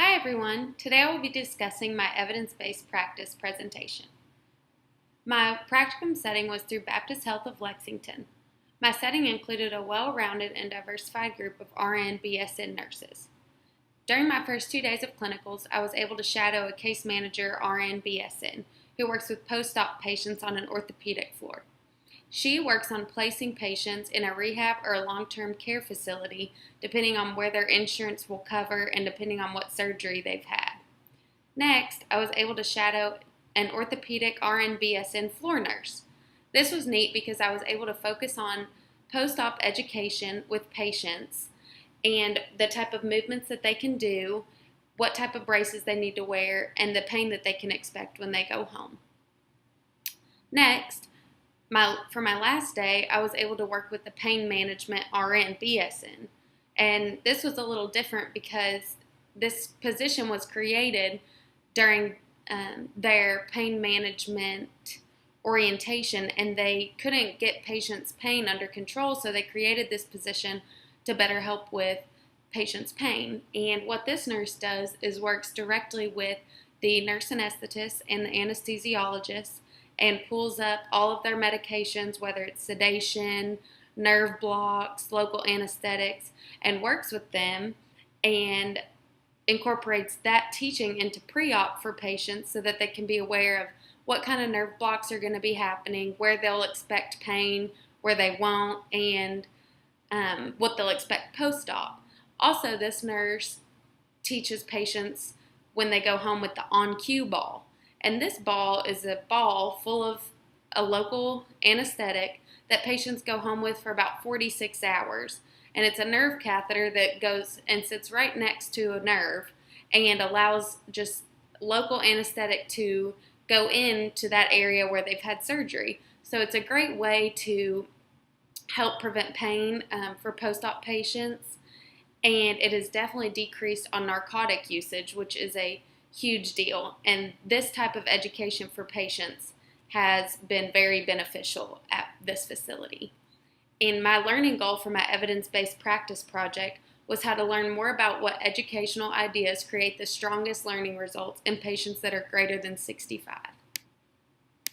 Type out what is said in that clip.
Hi everyone, today I will be discussing my evidence-based practice presentation. My practicum setting was through Baptist Health of Lexington. My setting included a well-rounded and diversified group of RN BSN nurses. During my first 2 days of clinicals, I was able to shadow a case manager RN BSN who works with post-op patients on an orthopedic floor. She works on placing patients in a rehab or a long-term care facility depending on where their insurance will cover and depending on what surgery they've had. Next, I was able to shadow an orthopedic RN BSN floor nurse. This was neat because I was able to focus on post-op education with patients and the type of movements that they can do, what type of braces they need to wear, and the pain that they can expect when they go home. Next, for my last day, I was able to work with the pain management RN BSN. And this was a little different because this position was created during their pain management orientation, and they couldn't get patients' pain under control, so they created this position to better help with patients' pain. And what this nurse does is works directly with the nurse anesthetist and the anesthesiologist and pulls up all of their medications, whether it's sedation, nerve blocks, local anesthetics, and works with them and incorporates that teaching into pre-op for patients so that they can be aware of what kind of nerve blocks are going to be happening, where they'll expect pain, where they won't, and what they'll expect post-op. Also, this nurse teaches patients when they go home with the on-cue ball. And this ball is a ball full of a local anesthetic that patients go home with for about 46 hours. And it's a nerve catheter that goes and sits right next to a nerve and allows just local anesthetic to go into that area where they've had surgery. So it's a great way to help prevent pain for post-op patients. And it has definitely decreased on narcotic usage, which is a huge deal. And this type of education for patients has been very beneficial at this facility. And my learning goal for my evidence-based practice project was how to learn more about what educational ideas create the strongest learning results in patients that are greater than 65.